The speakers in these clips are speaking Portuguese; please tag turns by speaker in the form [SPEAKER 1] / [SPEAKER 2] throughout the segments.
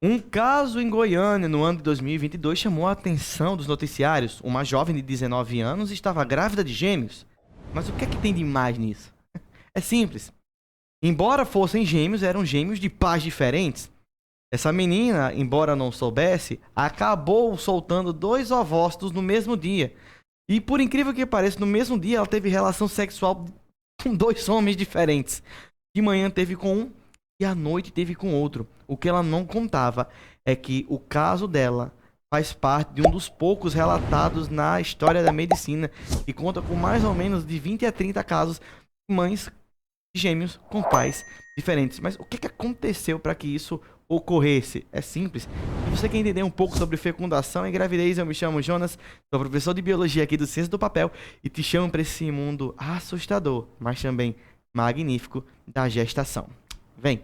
[SPEAKER 1] Um caso em Goiânia no ano de 2022 chamou a atenção dos noticiários. Uma jovem de 19 anos estava grávida de gêmeos. Mas o que é que tem de mais nisso? É simples. Embora fossem gêmeos, eram gêmeos de pais diferentes. Essa menina, embora não soubesse, acabou soltando dois ovócitos no mesmo dia. E por incrível que pareça, no mesmo dia ela teve relação sexual com dois homens diferentes. De manhã teve com um e à noite teve com outro. O que ela não contava é que o caso dela faz parte de um dos poucos relatados na história da medicina e conta com mais ou menos de 20 a 30 casos de mães de gêmeos com pais diferentes. Mas o que aconteceu para que isso ocorresse? É simples. Se você quer entender um pouco sobre fecundação e gravidez, eu me chamo Jonas, sou professor de biologia aqui do Ciência do Papel e te chamo para esse mundo assustador, mas também magnífico da gestação. Vem!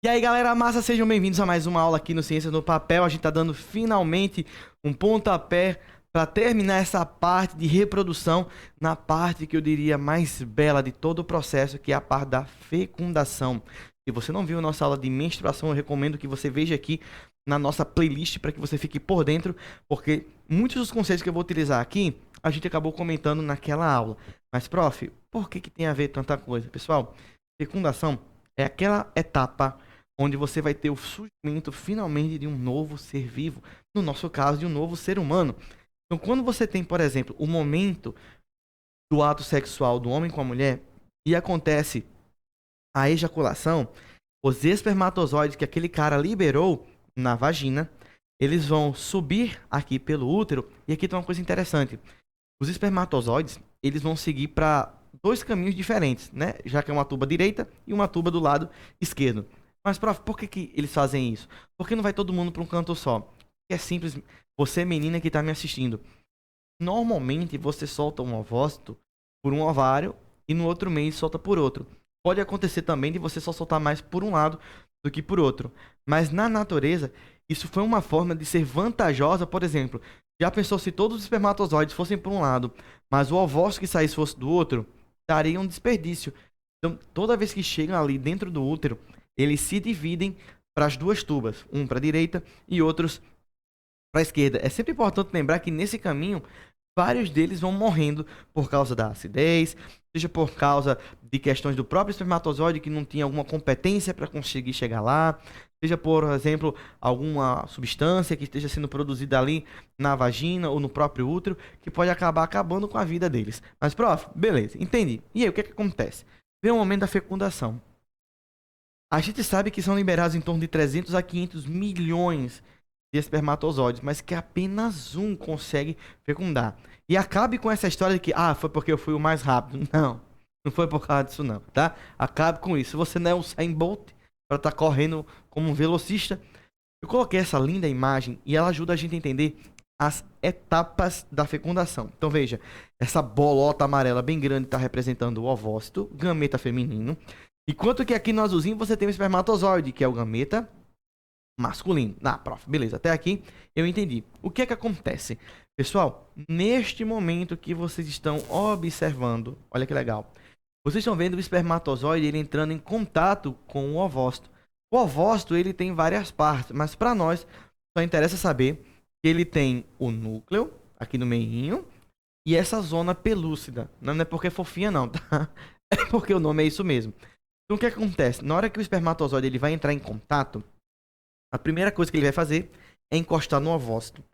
[SPEAKER 1] E aí, galera massa, sejam bem-vindos a mais uma aula aqui no Ciência no Papel. A gente tá dando finalmente um pontapé para terminar essa parte de reprodução na parte que eu diria mais bela de todo o processo, que é a parte da fecundação. Se você não viu a nossa aula de menstruação, eu recomendo que você veja aqui na nossa playlist para que você fique por dentro, porque muitos dos conceitos que eu vou utilizar aqui, a gente acabou comentando naquela aula. Mas, prof, por que tem a ver tanta coisa? Pessoal, fecundação é aquela etapa onde você vai ter o surgimento finalmente de um novo ser vivo, no nosso caso, de um novo ser humano. Então, quando você tem, por exemplo, o momento do ato sexual do homem com a mulher e acontece a ejaculação, os espermatozoides que aquele cara liberou na vagina, eles vão subir aqui pelo útero, e aqui tem uma coisa interessante. Os espermatozoides, eles vão seguir para dois caminhos diferentes, né? Já que é uma tuba direita e uma tuba do lado esquerdo. Mas, prof, por que eles fazem isso? Por que não vai todo mundo para um canto só? É simples. Você, menina que está me assistindo, normalmente você solta um ovócito por um ovário e no outro mês solta por outro. Pode acontecer também de você só soltar mais por um lado do que por outro. Mas na natureza, isso foi uma forma de ser vantajosa. Por exemplo, já pensou se todos os espermatozoides fossem por um lado, mas o ovócito que saísse fosse do outro, daria um desperdício. Então, toda vez que chegam ali dentro do útero, eles se dividem para as duas tubas, um para a direita e outros para a esquerda. É sempre importante lembrar que nesse caminho, vários deles vão morrendo por causa da acidez, seja por causa de questões do próprio espermatozoide que não tinha alguma competência para conseguir chegar lá, seja, por exemplo, alguma substância que esteja sendo produzida ali na vagina ou no próprio útero, que pode acabar acabando com a vida deles. Mas, prof, beleza, entendi. E aí, o que acontece? Vem o momento da fecundação. A gente sabe que são liberados em torno de 300 a 500 milhões de espermatozoides, mas que apenas um consegue fecundar. E acabe com essa história de que, foi porque eu fui o mais rápido. Não, não foi por causa disso não, tá? Acabe com isso. Você não é o Usain Bolt para estar correndo como um velocista. Eu coloquei essa linda imagem e ela ajuda a gente a entender as etapas da fecundação. Então veja, essa bolota amarela bem grande está representando o ovócito, gameta feminino. Enquanto que aqui no azulzinho você tem o espermatozoide, que é o gameta masculino. Prof, beleza, até aqui eu entendi. O que é que acontece? Pessoal, neste momento que vocês estão observando, olha que legal. Vocês estão vendo o espermatozoide ele entrando em contato com o ovócito. O ovócito ele tem várias partes, mas para nós só interessa saber que ele tem o núcleo aqui no meinho e essa zona pelúcida. Não é porque é fofinha não, tá? É porque o nome é isso mesmo. Então o que acontece? Na hora que o espermatozoide ele vai entrar em contato, a primeira coisa que ele vai fazer é encostar no ovócito.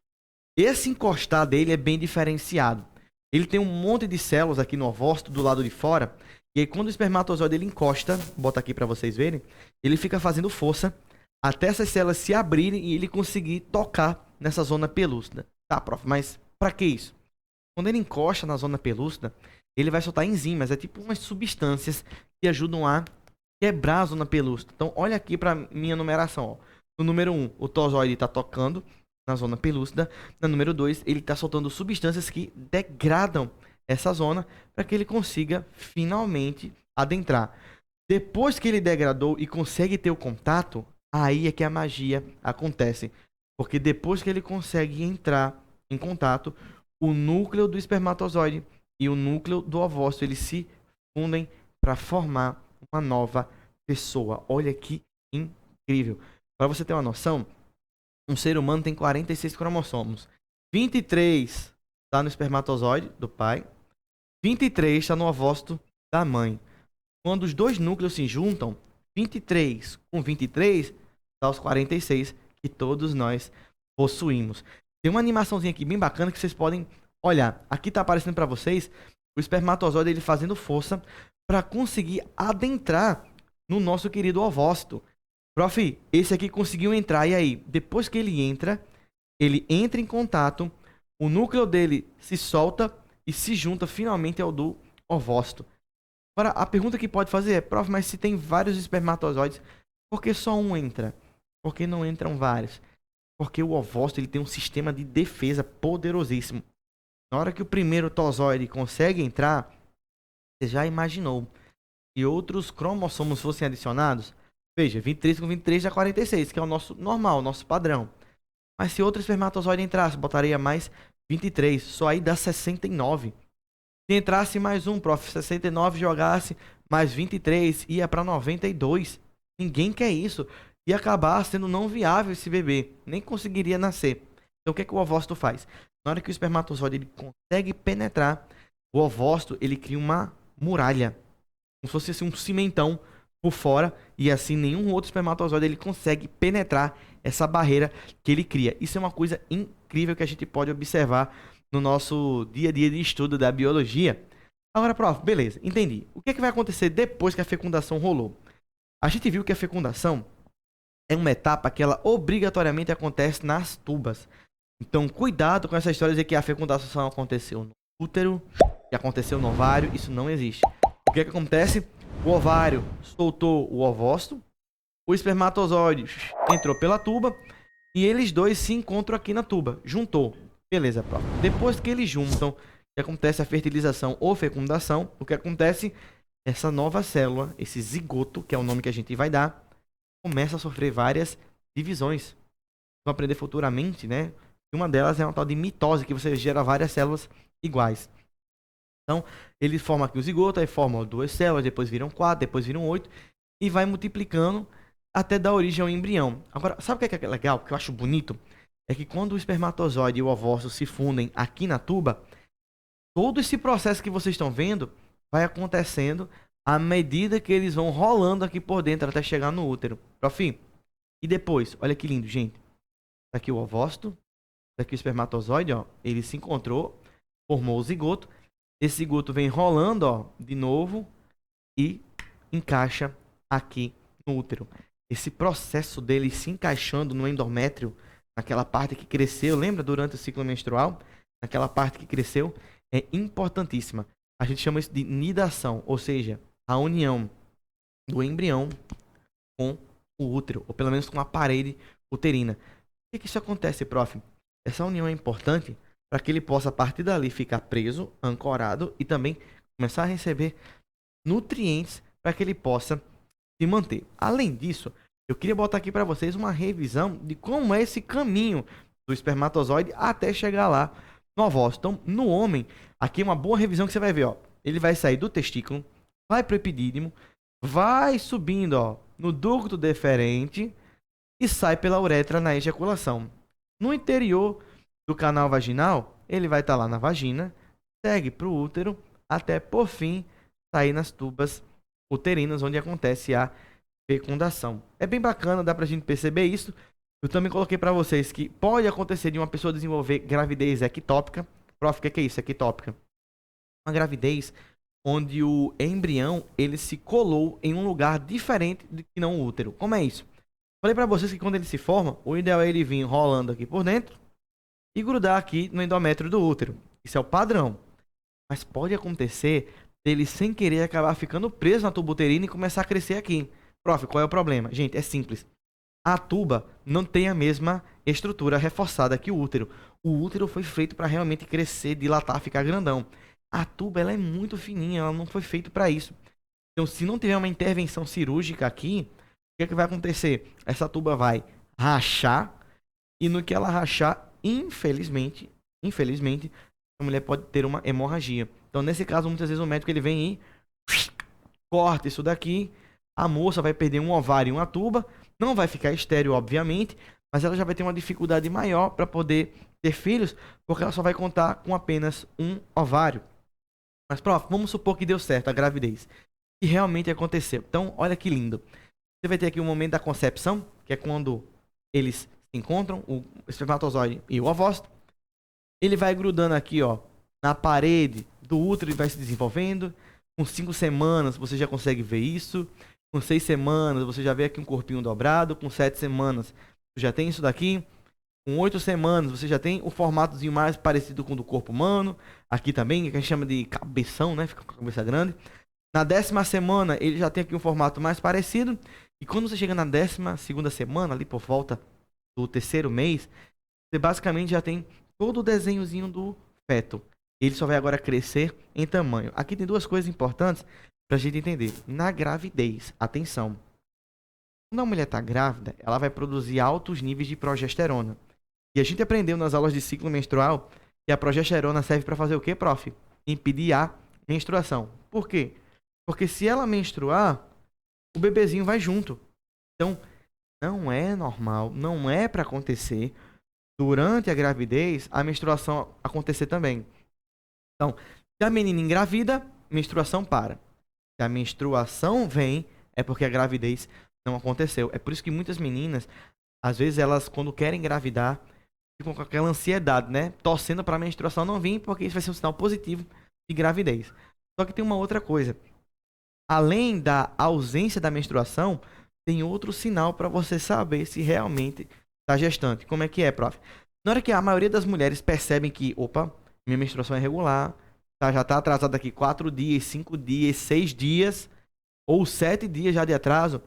[SPEAKER 1] Esse encostar dele é bem diferenciado. Ele tem um monte de células aqui no ovócito do lado de fora, e aí quando o espermatozoide ele encosta, vou botar aqui para vocês verem, ele fica fazendo força até essas células se abrirem e ele conseguir tocar nessa zona pelúcida. Tá, prof, mas para que isso? Quando ele encosta na zona pelúcida, ele vai soltar enzimas, é tipo umas substâncias que ajudam a quebrar a zona pelúcida. Então, olha aqui para minha numeração. Ó. No número 1, o tozoide está tocando na zona pelúcida. No número 2, ele está soltando substâncias que degradam essa zona para que ele consiga finalmente adentrar. Depois que ele degradou e consegue ter o contato, aí é que a magia acontece. Porque depois que ele consegue entrar em contato, o núcleo do espermatozoide e o núcleo do ovócito, eles se fundem para formar uma nova pessoa. Olha que incrível. Para você ter uma noção, um ser humano tem 46 cromossomos. 23 está no espermatozoide do pai, 23 está no ovócito da mãe. Quando os dois núcleos se juntam, 23 com 23 dá os 46 que todos nós possuímos. Tem uma animaçãozinha aqui bem bacana que vocês podem olhar. Aqui está aparecendo para vocês o espermatozoide ele fazendo força para conseguir adentrar no nosso querido ovócito. Prof, esse aqui conseguiu entrar, e aí? Depois que ele entra em contato, o núcleo dele se solta e se junta finalmente ao do ovócito. Agora, a pergunta que pode fazer é, prof, mas se tem vários espermatozoides, por que só um entra? Por que não entram vários? Porque o ovócito ele tem um sistema de defesa poderosíssimo. Na hora que o primeiro tozoide consegue entrar, você já imaginou, e outros cromossomos fossem adicionados? Veja, 23 com 23 dá 46, que é o nosso normal, o nosso padrão. Mas se outro espermatozoide entrasse, botaria mais 23, só aí dá 69. Se entrasse mais um, prof, 69 jogasse mais 23, ia para 92. Ninguém quer isso. Ia acabar sendo não viável esse bebê. Nem conseguiria nascer. Então o que é que o ovócito faz? Na hora que o espermatozoide ele consegue penetrar, o ovócito ele cria uma muralha. Como se fosse assim, um cimentão por fora. E assim nenhum outro espermatozoide ele consegue penetrar essa barreira que ele cria. Isso é uma coisa incrível que a gente pode observar no nosso dia a dia de estudo da biologia. Agora, prof, beleza, entendi. O que é que vai acontecer depois que a fecundação rolou? A gente viu que a fecundação é uma etapa que ela obrigatoriamente acontece nas tubas. Então, cuidado com essa história de dizer que a fecundação aconteceu no útero, que aconteceu no ovário. Isso não existe. O que é que acontece? O ovário soltou o ovócito, o espermatozoide entrou pela tuba e eles dois se encontram aqui na tuba. Juntou. Beleza, prof. Depois que eles juntam, que acontece a fertilização ou fecundação, o que acontece? Essa nova célula, esse zigoto, que é o nome que a gente vai dar, começa a sofrer várias divisões. Vão aprender futuramente, né? Uma delas é uma tal de mitose, que você gera várias células iguais. Então, ele forma aqui o zigoto, aí forma 2 células, depois viram 4, depois viram 8, e vai multiplicando até dar origem ao embrião. Agora, sabe o que é legal, que eu acho bonito? É que quando o espermatozoide e o ovócito se fundem aqui na tuba, todo esse processo que vocês estão vendo vai acontecendo à medida que eles vão rolando aqui por dentro até chegar no útero. Prof, e depois, olha que lindo, gente. Tá aqui o ovócito, tá aqui o espermatozoide, ó, ele se encontrou, formou o zigoto. Esse zigoto vem rolando, ó, de novo e encaixa aqui no útero. Esse processo dele se encaixando no endométrio, naquela parte que cresceu, lembra durante o ciclo menstrual? Naquela parte que cresceu, é importantíssima. A gente chama isso de nidação, ou seja, a união do embrião com o útero, ou pelo menos com a parede uterina. Por que isso acontece, prof? Essa união é importante para que ele possa, a partir dali, ficar preso, ancorado e também começar a receber nutrientes para que ele possa se manter. Além disso, eu queria botar aqui para vocês uma revisão de como é esse caminho do espermatozoide até chegar lá no ovócito. Então, no homem, aqui é uma boa revisão que você vai ver, ó. Ele vai sair do testículo, vai para o epidídimo, vai subindo, ó, no ducto deferente e sai pela uretra na ejaculação. No interior do canal vaginal, ele vai estar lá na vagina, segue para o útero, até por fim sair nas tubas uterinas, onde acontece a fecundação. É bem bacana, dá pra gente perceber isso. Eu também coloquei para vocês que pode acontecer de uma pessoa desenvolver gravidez ectópica. Prof, o que é isso, ectópica? Uma gravidez onde o embrião ele se colou em um lugar diferente do que não o útero. Como é isso? Falei para vocês que quando ele se forma, o ideal é ele vir rolando aqui por dentro e grudar aqui no endométrio do útero. Isso é o padrão. Mas pode acontecer dele sem querer acabar ficando preso na tuba uterina e começar a crescer aqui. Prof, qual é o problema? Gente, é simples. A tuba não tem a mesma estrutura reforçada que o útero. O útero foi feito para realmente crescer, dilatar, ficar grandão. A tuba ela é muito fininha, ela não foi feita para isso. Então, se não tiver uma intervenção cirúrgica aqui, o que é que vai acontecer? Essa tuba vai rachar e no que ela rachar, infelizmente, a mulher pode ter uma hemorragia. Então, nesse caso, muitas vezes o médico ele vem e corta isso daqui, a moça vai perder um ovário e uma tuba, não vai ficar estéril, obviamente, mas ela já vai ter uma dificuldade maior para poder ter filhos, porque ela só vai contar com apenas um ovário. Mas, prof, vamos supor que deu certo a gravidez, que realmente aconteceu. Então, olha que lindo. Você vai ter aqui o momento da concepção, que é quando eles se encontram, o espermatozoide e o ovócito. Ele vai grudando aqui, ó, na parede do útero e vai se desenvolvendo. Com 5 semanas você já consegue ver isso. Com 6 semanas você já vê aqui um corpinho dobrado. Com 7 semanas você já tem isso daqui. Com 8 semanas você já tem o formatozinho mais parecido com o do corpo humano. Aqui também, que a gente chama de cabeção, né? Fica com a cabeça grande. Na 10ª semana ele já tem aqui um formato mais parecido. E quando você chega na 12ª semana, ali por volta do 3º mês, você basicamente já tem todo o desenhozinho do feto. Ele só vai agora crescer em tamanho. Aqui tem 2 coisas importantes para a gente entender. Na gravidez, atenção. Quando a mulher está grávida, ela vai produzir altos níveis de progesterona. E a gente aprendeu nas aulas de ciclo menstrual que a progesterona serve para fazer o quê, prof? Impedir a menstruação. Por quê? Porque se ela menstruar, o bebezinho vai junto. Então, não é normal, não é para acontecer durante a gravidez a menstruação acontecer também. Então, se a menina engravida, menstruação para. Se a menstruação vem, é porque a gravidez não aconteceu. É por isso que muitas meninas, às vezes elas, quando querem engravidar, ficam com aquela ansiedade, né? Torcendo para a menstruação não vir, porque isso vai ser um sinal positivo de gravidez. Só que tem uma outra coisa. Além da ausência da menstruação, tem outro sinal para você saber se realmente está gestante. Como é que é, prof? Na hora que a maioria das mulheres percebem que, opa, minha menstruação é regular, tá, já está atrasada aqui 4 dias, 5 dias, 6 dias, ou 7 dias já de atraso,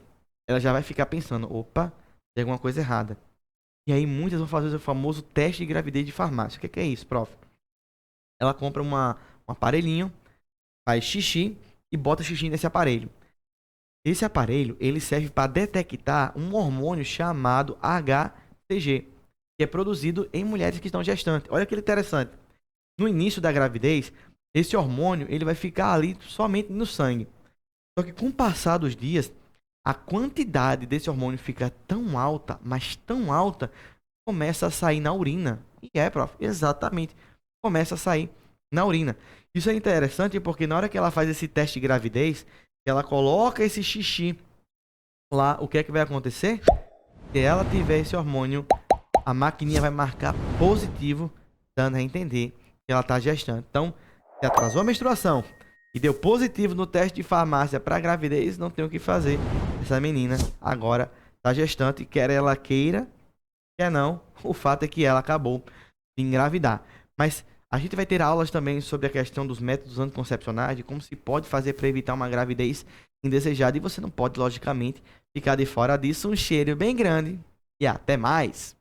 [SPEAKER 1] ela já vai ficar pensando, opa, tem alguma coisa errada. E aí muitas vão fazer o famoso teste de gravidez de farmácia. O que é isso, prof? Ela compra um aparelhinho, faz xixi e bota xixi nesse aparelho. Esse aparelho, ele serve para detectar um hormônio chamado HCG, que é produzido em mulheres que estão gestantes. Olha que interessante. No início da gravidez, esse hormônio ele vai ficar ali somente no sangue. Só que com o passar dos dias, a quantidade desse hormônio fica tão alta, mas tão alta, começa a sair na urina. E prof, exatamente, começa a sair na urina. Isso é interessante porque na hora que ela faz esse teste de gravidez, ela coloca esse xixi lá, o que é que vai acontecer? Se ela tiver esse hormônio, a maquininha vai marcar positivo, dando a entender que ela está gestante. Então, se atrasou a menstruação e deu positivo no teste de farmácia para gravidez, não tem o que fazer. Essa menina agora está gestante, quer ela queira, quer não, o fato é que ela acabou de engravidar. Mas a gente vai ter aulas também sobre a questão dos métodos anticoncepcionais, de como se pode fazer para evitar uma gravidez indesejada. E você não pode, logicamente, ficar de fora disso. Um cheiro bem grande e até mais!